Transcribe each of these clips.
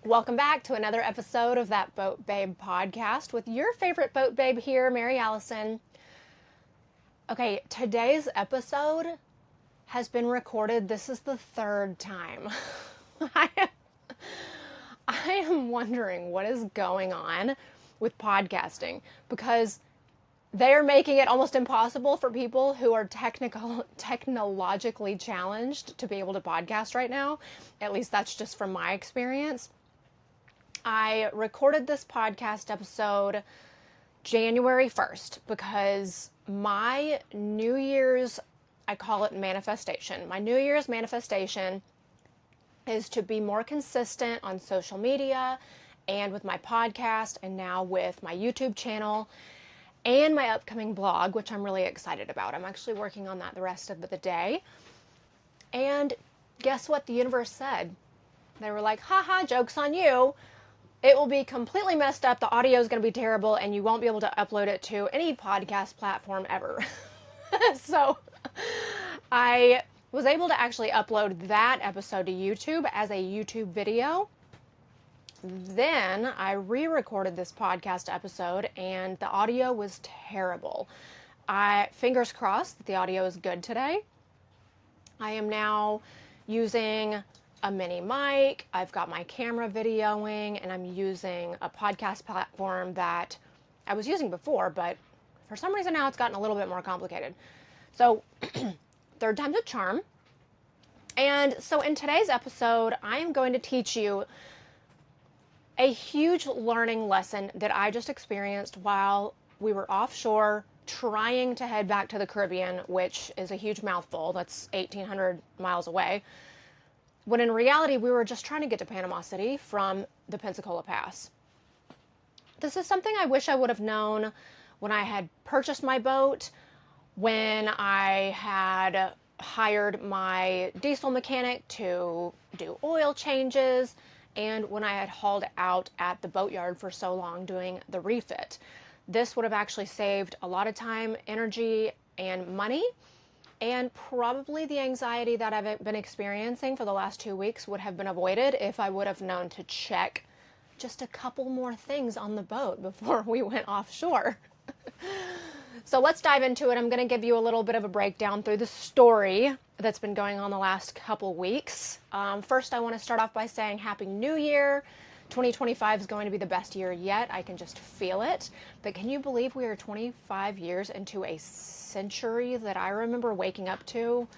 Welcome back to another episode of That Boat Babe podcast with your favorite boat babe here, Mary Allison. Okay, today's episode has been recorded. This is the third time. I am wondering what is going on with podcasting because they are making it almost impossible for people who are technologically challenged to be able to podcast right now. At least that's just from my experience. I recorded this podcast episode January 1st because my New Year's, I call it manifestation. My New Year's manifestation is to be more consistent on social media and with my podcast and now with my YouTube channel and my upcoming blog, which I'm really excited about. I'm actually working on that the rest of the day. And guess what the universe said? They were like, haha, joke's on you. It will be completely messed up. The audio is going to be terrible and you won't be able to upload it to any podcast platform ever. So I was able to actually upload that episode to YouTube as a YouTube video. Then I re-recorded this podcast episode and the audio was terrible. Fingers crossed that the audio is good today. I am now using a mini mic. I've got my camera videoing and I'm using a podcast platform that I was using before, but for some reason now it's gotten a little bit more complicated. So third time's a charm. And so in today's episode, I am going to teach you a huge learning lesson that I just experienced while we were offshore trying to head back to the Caribbean, which is a huge mouthful. That's 1,800 miles away. When in reality, we were just trying to get to Panama City from the Pensacola Pass. This is something I wish I would have known when I had purchased my boat, when I had hired my diesel mechanic to do oil changes, and when I had hauled out at the boatyard for so long doing the refit. This would have actually saved a lot of time, energy, and money. And probably the anxiety that I've been experiencing for the last 2 weeks would have been avoided if I would have known to check just a couple more things on the boat before we went offshore. So let's dive into it. I'm going to give you a little bit of a breakdown through the story that's been going on the last couple weeks. First, I want to start off by saying Happy New Year. 2025 is going to be the best year yet. I can just feel it. But can you believe we are 25 years into a century that I remember waking up to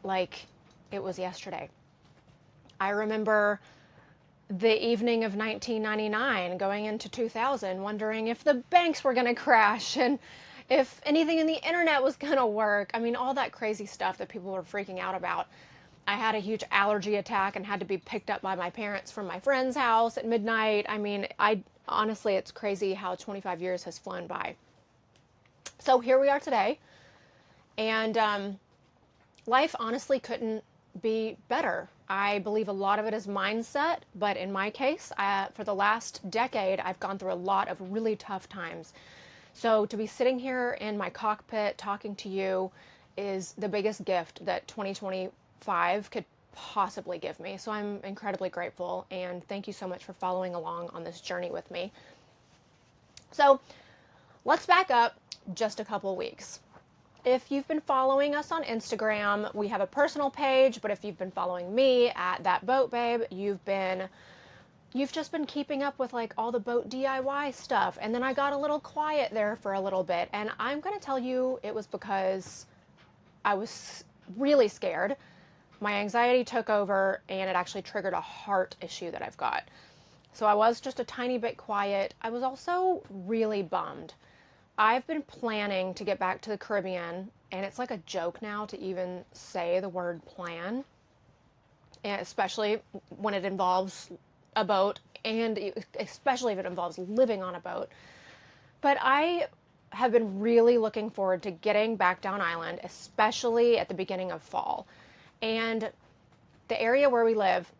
like it was yesterday? I remember the evening of 1999 going into 2000 wondering if the banks were going to crash and if anything in the internet was going to work. I mean, all that crazy stuff that people were freaking out about. I had a huge allergy attack and had to be picked up by my parents from my friend's house at midnight. I mean, honestly, it's crazy how 25 years has flown by. So here we are today, and life honestly couldn't be better. I believe a lot of it is mindset, but in my case, for the last decade, I've gone through a lot of really tough times. So to be sitting here in my cockpit talking to you is the biggest gift that 2025 could possibly give me. So I'm incredibly grateful, and thank you so much for following along on this journey with me. So let's back up just a couple weeks. If you've been following us on Instagram, we have a personal page, but if you've been following me at That Boat Babe, you've just been keeping up with like all the boat DIY stuff. And then I got a little quiet there for a little bit, and I'm going to tell you it was because I was really scared. My anxiety took over and it actually triggered a heart issue that I've got. So I was just a tiny bit quiet. I was also really bummed. I've been planning to get back to the Caribbean, and it's like a joke now to even say the word plan, and especially when it involves a boat, and especially if it involves living on a boat. But I have been really looking forward to getting back down island, especially at the beginning of fall. And the area where we live,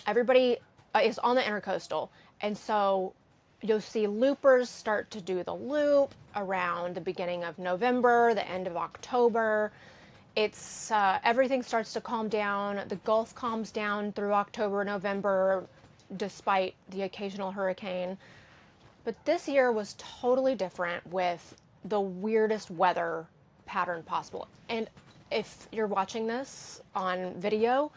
everybody is on the intercoastal, and so you'll see loopers start to do the loop around the beginning of November, the end of October. It's everything starts to calm down. The Gulf calms down through October, November. despite the occasional hurricane. But this year was totally different with the weirdest weather pattern possible. And if you're watching this on video,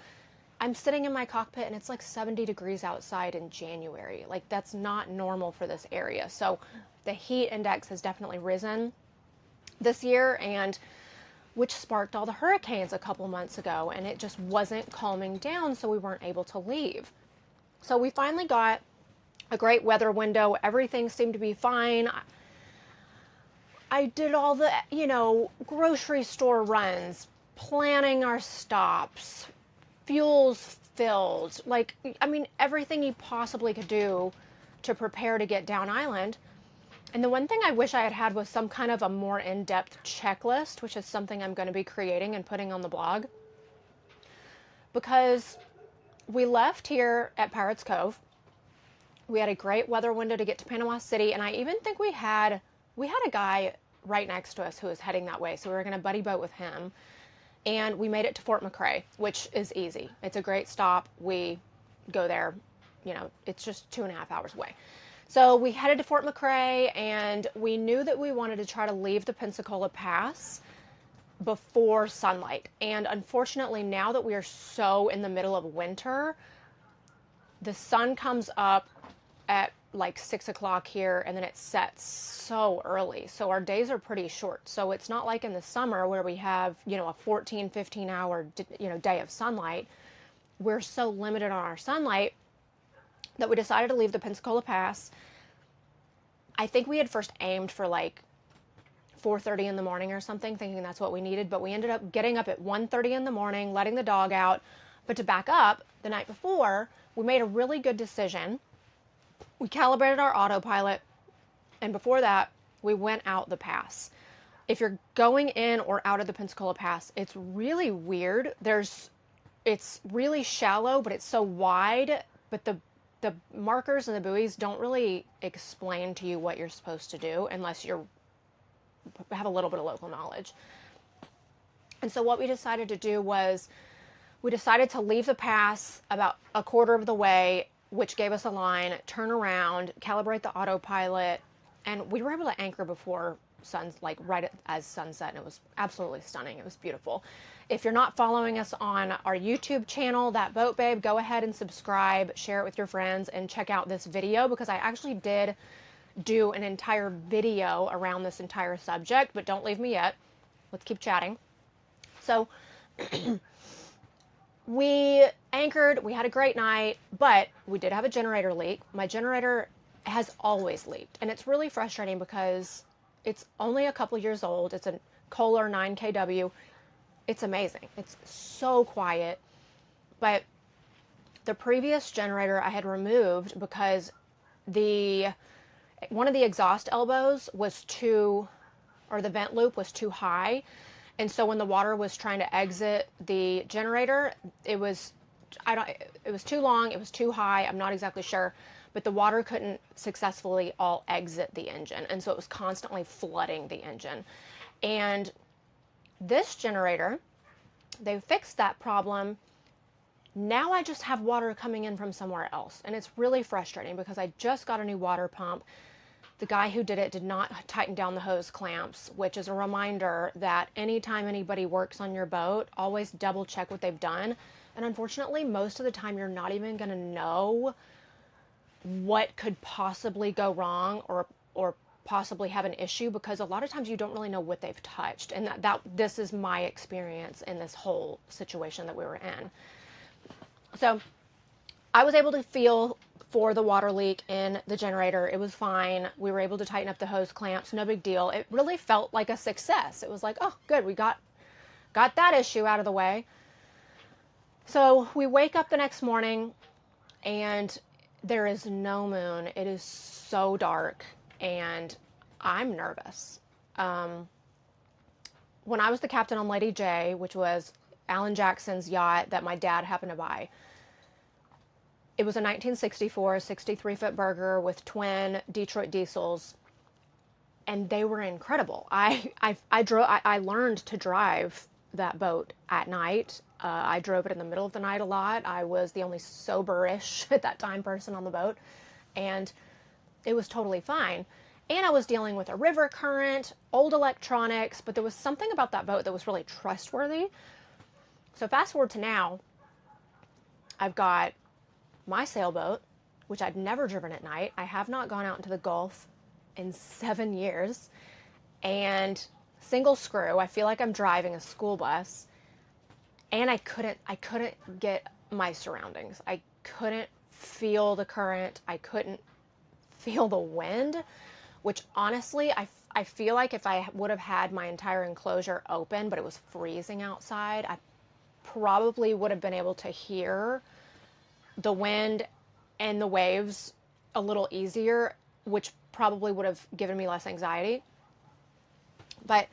I'm sitting in my cockpit and it's like 70 degrees outside in January. Like, that's not normal for this area. So the heat index has definitely risen this year, and which sparked all the hurricanes a couple months ago, and it just wasn't calming down, so we weren't able to leave. So we finally got a great weather window. Everything seemed to be fine. I did all the, grocery store runs, planning our stops, fuels filled, everything you possibly could do to prepare to get down island. And the one thing I wish I had had was some kind of a more in-depth checklist, which is something I'm going to be creating and putting on the blog. Because we left here at Pirates Cove. We had a great weather window to get to Panama City, and I even think we had a guy right next to us who was heading that way, so we were going to buddy boat with him. And we made it to Fort McRae, which is easy. It's a great stop. We go there, it's just 2.5 hours away. So we headed to Fort McRae, and we knew that we wanted to try to leave the Pensacola Pass before sunlight. And unfortunately, now that we are so in the middle of winter, the sun comes up at like 6 o'clock here, and then it sets so early. So our days are pretty short. So it's not like in the summer where we have, a 14, 15 hour, day of sunlight. We're so limited on our sunlight that we decided to leave the Pensacola Pass. I think we had first aimed for like 4:30 in the morning or something, thinking that's what we needed, but we ended up getting up at 1:30 in the morning, letting the dog out. But to back up, the night before, we made a really good decision. We calibrated our autopilot, and before that, we went out the pass. If you're going in or out of the Pensacola Pass, it's really weird. It's really shallow, but it's so wide, but the markers and the buoys don't really explain to you what you're supposed to do unless you have a little bit of local knowledge. And so what we decided to do was we decided to leave the pass about a quarter of the way, which gave us a line, turn around, calibrate the autopilot, and we were able to anchor before as sunset, and it was absolutely stunning. It was beautiful. If you're not following us on our YouTube channel, That Boat Babe, go ahead and subscribe, share it with your friends, and check out this video, because I actually did do an entire video around this entire subject, but don't leave me yet. Let's keep chatting. So we anchored, we had a great night, but we did have a generator leak. My generator has always leaked, and it's really frustrating because it's only a couple years old. It's a Kohler 9 kW. It's amazing. It's so quiet. But the previous generator I had removed because one of the exhaust elbows was the vent loop was too high. And so when the water was trying to exit the generator, it was too long, it was too high, I'm not exactly sure, but the water couldn't successfully all exit the engine. And so it was constantly flooding the engine. And this generator, they fixed that problem. Now I just have water coming in from somewhere else. And it's really frustrating because I just got a new water pump. The guy who did it did not tighten down the hose clamps, which is a reminder that anytime anybody works on your boat, always double check what they've done. And unfortunately, most of the time, you're not even going to know what could possibly go wrong or possibly have an issue, because a lot of times you don't really know what they've touched. And this is my experience in this whole situation that we were in. So I was able to feel for the water leak in the generator. It was fine. We were able to tighten up the hose clamps. No big deal. It really felt like a success. It was like, oh, good. We got that issue out of the way. So we wake up the next morning and there is no moon. It is so dark and I'm nervous. When I was the captain on Lady J, which was Alan Jackson's yacht that my dad happened to buy, it was a 1964 63-foot Burger with twin Detroit diesels, and they were incredible. I learned to drive that boat at night. I drove it in the middle of the night a lot. I was the only soberish at that time person on the boat, and it was totally fine. And I was dealing with a river current, old electronics, but there was something about that boat that was really trustworthy. So fast forward to now, I've got my sailboat, which I'd never driven at night. I have not gone out into the Gulf in 7 years. And single screw, I feel like I'm driving a school bus. And I couldn't get my surroundings. I couldn't feel the current. I couldn't feel the wind, which honestly, I feel like if I would have had my entire enclosure open, but it was freezing outside, I probably would have been able to hear the wind and the waves a little easier, which probably would have given me less anxiety. But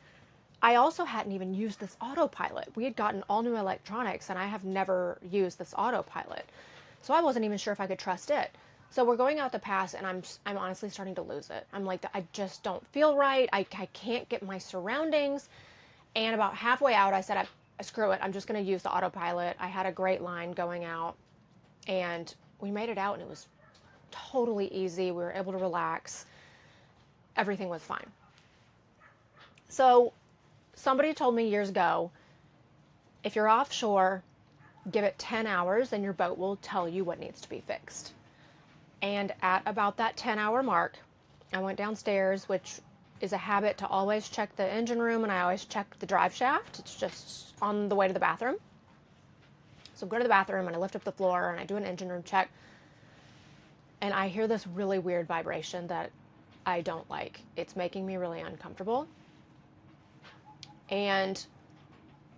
I also hadn't even used this autopilot. We had gotten all new electronics, and I have never used this autopilot. So I wasn't even sure if I could trust it. So we're going out the pass, and I'm honestly starting to lose it. I'm like, I just don't feel right. I can't get my surroundings. And about halfway out, I said, screw it. I'm just going to use the autopilot. I had a great line going out, and we made it out, and it was totally easy. We were able to relax. Everything was fine. So somebody told me years ago, if you're offshore, give it 10 hours and your boat will tell you what needs to be fixed. And at about that 10-hour mark, I went downstairs, which is a habit to always check the engine room, and I always check the drive shaft. It's just on the way to the bathroom. So I go to the bathroom and I lift up the floor and I do an engine room check. And I hear this really weird vibration that I don't like. It's making me really uncomfortable. And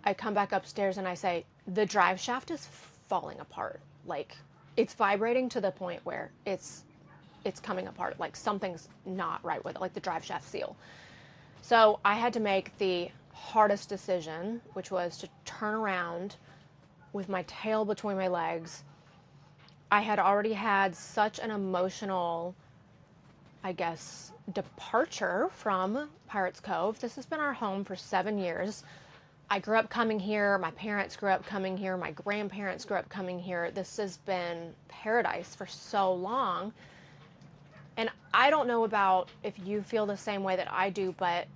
I come back upstairs and I say, the drive shaft is falling apart. Like, it's vibrating to the point where it's coming apart. Like, something's not right with it, like the drive shaft seal. So I had to make the hardest decision, which was to turn around with my tail between my legs. I had already had such an emotional, I guess, departure from Pirates Cove. This has been our home for 7 years. I grew up coming here. My parents grew up coming here. My grandparents grew up coming here. This has been paradise for so long. And I don't know about if you feel the same way that I do, but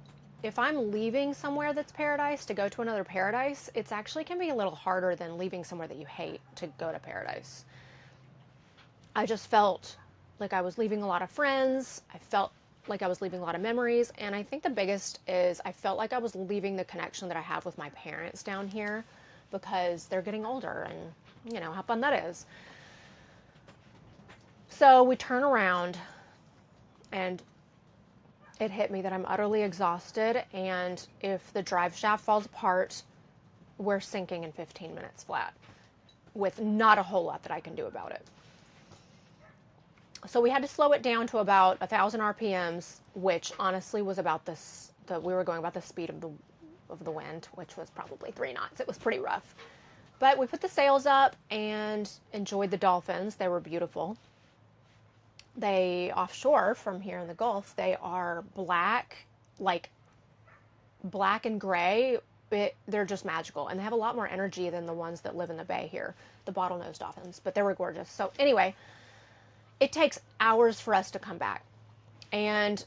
if I'm leaving somewhere that's paradise to go to another paradise, it's actually can be a little harder than leaving somewhere that you hate to go to paradise. I just felt like I was leaving a lot of friends. I felt like I was leaving a lot of memories. And I think the biggest is I felt like I was leaving the connection that I have with my parents down here because they're getting older and, you know, how fun that is. So we turn around and it hit me that I'm utterly exhausted. And if the drive shaft falls apart, we're sinking in 15 minutes flat with not a whole lot that I can do about it. So we had to slow it down to about 1,000 RPMs, which honestly was about we were going about the speed of the wind, which was probably 3 knots. It was pretty rough. But we put the sails up and enjoyed the dolphins. They were beautiful. They offshore from here in the Gulf, they are black, like black and gray. They're just magical. And they have a lot more energy than the ones that live in the bay here, the bottlenose dolphins. But they were gorgeous. So anyway, it takes hours for us to come back. And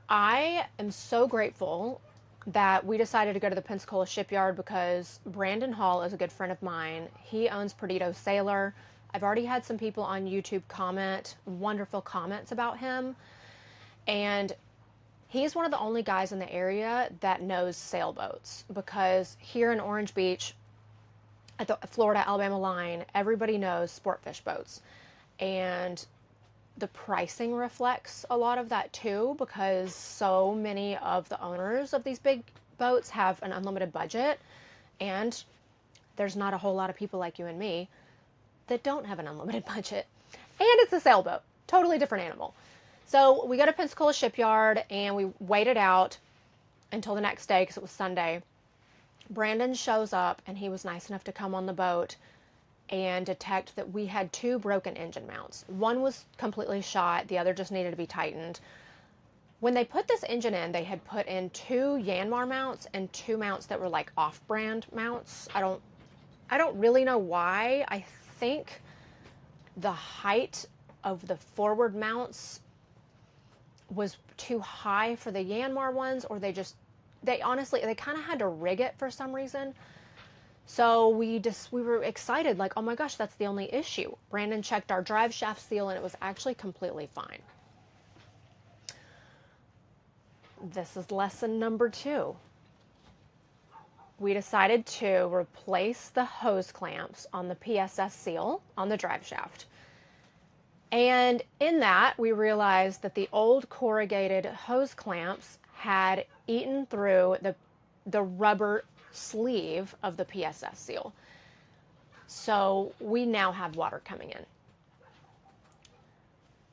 I am so grateful that we decided to go to the Pensacola shipyard because Brandon Hall is a good friend of mine. He owns Perdido Sailor. I've already had some people on YouTube comment wonderful comments about him. And he's one of the only guys in the area that knows sailboats because here in Orange Beach at the Florida-Alabama line, everybody knows sportfish boats. And the pricing reflects a lot of that too, because so many of the owners of these big boats have an unlimited budget, and there's not a whole lot of people like you and me that don't have an unlimited budget. And it's a sailboat, totally different animal. So we go to Pensacola shipyard and we waited out until the next day because it was Sunday. Brandon shows up and he was nice enough to come on the boat and detect that we had 2 broken engine mounts. One was completely shot, the other just needed to be tightened. When they put this engine in, they had put in 2 Yanmar mounts and 2 mounts that were like off-brand mounts. I don't really know why. I think the height of the forward mounts was too high for the Yanmar ones, or they honestly kind of had to rig it for some reason. So we were excited, like, oh my gosh, that's the only issue. Brandon checked our drive shaft seal and it was actually completely fine. This is lesson number 2. We decided to replace the hose clamps on the PSS seal on the drive shaft. And in that, we realized that the old corrugated hose clamps had eaten through the rubber sleeve of the PSS seal. So we now have water coming in.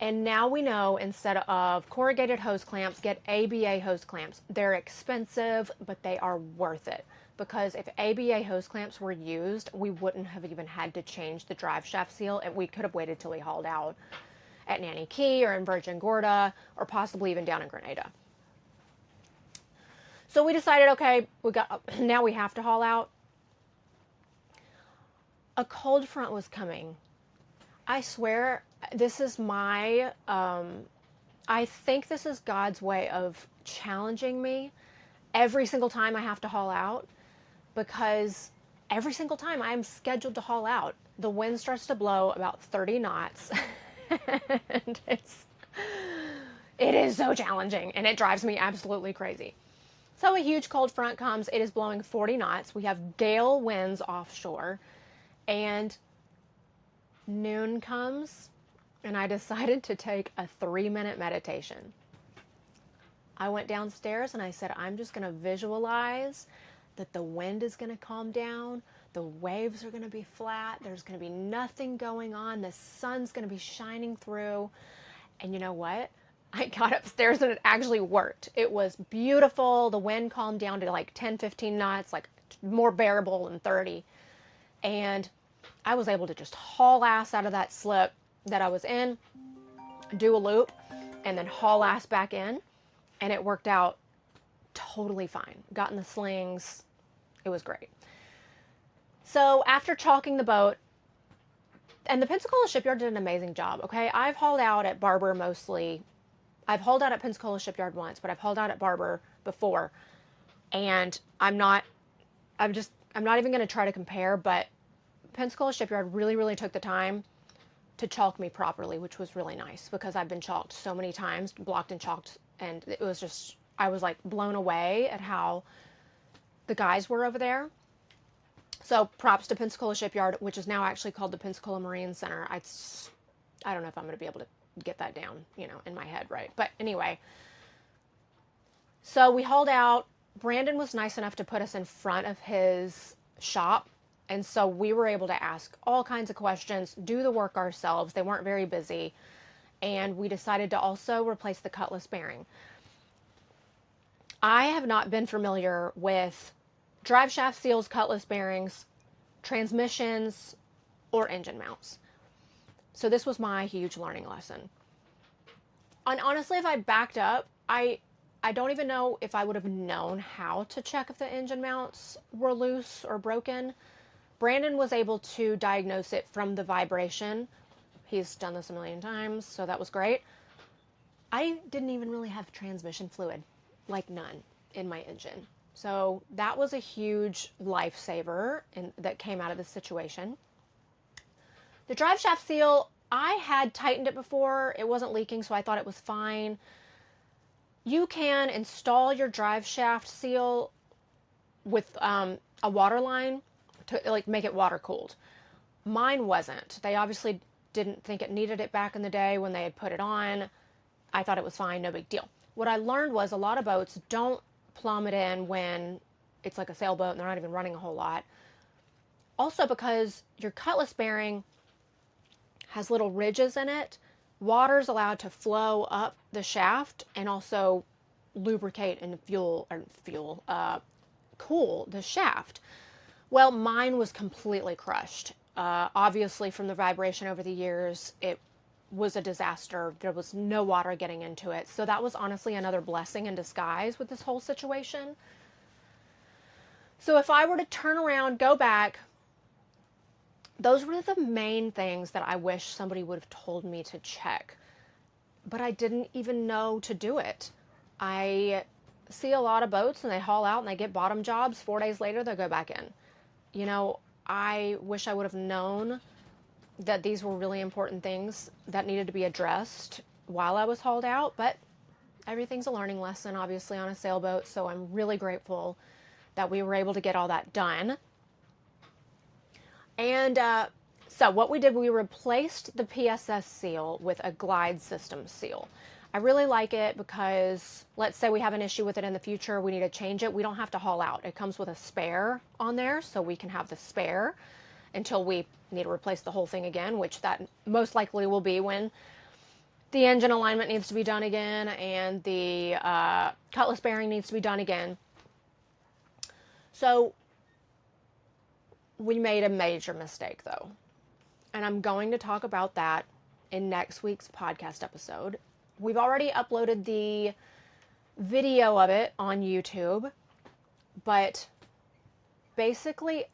And now we know, instead of corrugated hose clamps, get ABA hose clamps. They're expensive, but they are worth it. Because if ABA hose clamps were used, we wouldn't have even had to change the drive shaft seal, and we could have waited till we hauled out at Nanny Key or in Virgin Gorda, or possibly even down in Grenada. So we decided, okay, now we have to haul out. A cold front was coming. I swear, this is I think this is God's way of challenging me every single time I have to haul out, because every single time I'm scheduled to haul out, the wind starts to blow about 30 knots. And it is so challenging, and it drives me absolutely crazy. So a huge cold front comes. It is blowing 40 knots. We have gale winds offshore, and noon comes, and I decided to take a 3-minute meditation. I went downstairs and I said, I'm just going to visualize that the wind is going to calm down. The waves are going to be flat. There's going to be nothing going on. The sun's going to be shining through. And you know what? I got upstairs and it actually worked. It was beautiful. The wind calmed down to like 10, 15 knots, like more bearable than 30. And I was able to just haul ass out of that slip that I was in, do a loop, and then haul ass back in. And it worked out totally fine. Got in the slings. It was great. So after chalking the boat, and the Pensacola shipyard did an amazing job, okay? I've hauled out at Barber mostly. I've hauled out at Pensacola shipyard once, but I've hauled out at Barber before. And I'm not even going to try to compare, but Pensacola shipyard really, really took the time to chalk me properly, which was really nice, because I've been chalked so many times, blocked and chalked, and it was just, I was like blown away at how the guys were over there. So props to Pensacola shipyard, which is now actually called the Pensacola Marine Center. I don't know if I'm going to be able to get that down, in my head, right? But anyway, so we hauled out. Brandon was nice enough to put us in front of his shop. And so we were able to ask all kinds of questions, do the work ourselves. They weren't very busy. And we decided to also replace the cutlass bearing. I have not been familiar with drive shaft seals, cutlass bearings, transmissions, or engine mounts. So this was my huge learning lesson. And honestly, if I backed up, I don't even know if I would have known how to check if the engine mounts were loose or broken. Brandon was able to diagnose it from the vibration. He's done this a million times, so that was great. I didn't even really have transmission fluid, like none, in my engine. So that was a huge lifesaver that came out of this situation. The drive shaft seal, I had tightened it before. It wasn't leaking, so I thought it was fine. You can install your drive shaft seal with a water line to like make it water cooled. Mine wasn't. They obviously didn't think it needed it back in the day when they had put it on. I thought it was fine, no big deal. What I learned was a lot of boats don't plumb it in when it's like a sailboat and they're not even running a whole lot. Also, because your cutlass bearing has little ridges in it, water's allowed to flow up the shaft and also lubricate and cool the shaft. Well, mine was completely crushed. Obviously, from the vibration over the years, it was a disaster. There was no water getting into it. So that was honestly another blessing in disguise with this whole situation. So if I were to turn around, go back, those were the main things that I wish somebody would have told me to check. But I didn't even know to do it. I see a lot of boats and they haul out and they get bottom jobs. 4 days later, they'll go back in. You know, I wish I would have known that these were really important things that needed to be addressed while I was hauled out. But everything's a learning lesson, obviously, on a sailboat. So I'm really grateful that we were able to get all that done. And so what we did, we replaced the PSS seal with a glide system seal. I really like it because let's say we have an issue with it in the future, we need to change it. We don't have to haul out. It comes with a spare on there, so we can have the spare until we need to replace the whole thing again, which that most likely will be when the engine alignment needs to be done again and the cutlass bearing needs to be done again. So we made a major mistake though. And I'm going to talk about that in next week's podcast episode. We've already uploaded the video of it on YouTube, but basically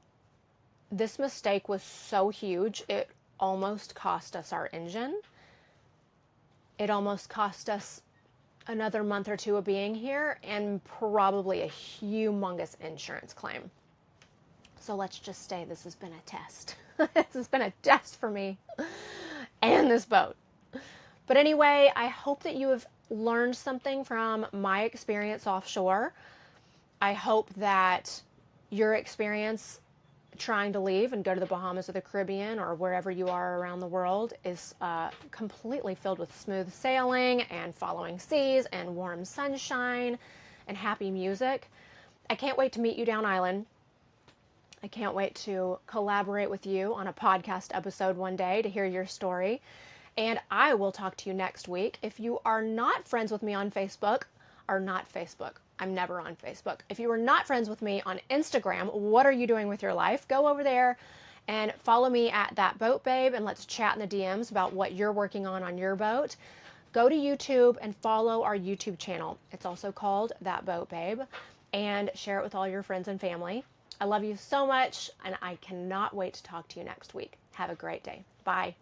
this mistake was so huge, it almost cost us our engine. It almost cost us another month or two of being here and probably a humongous insurance claim. So let's just say this has been a test. This has been a test for me and this boat. But anyway, I hope that you have learned something from my experience offshore. I hope that your experience trying to leave and go to the Bahamas or the Caribbean or wherever you are around the world is completely filled with smooth sailing and following seas and warm sunshine and happy music. I can't wait to meet you down island. I can't wait to collaborate with you on a podcast episode one day to hear your story. And I will talk to you next week. If you are not friends with me on Facebook, or not Facebook, I'm never on Facebook. If you are not friends with me on Instagram, what are you doing with your life? Go over there and follow me at That Boat Babe, and let's chat in the DMs about what you're working on your boat. Go to YouTube and follow our YouTube channel. It's also called That Boat Babe, and share it with all your friends and family. I love you so much, and I cannot wait to talk to you next week. Have a great day. Bye.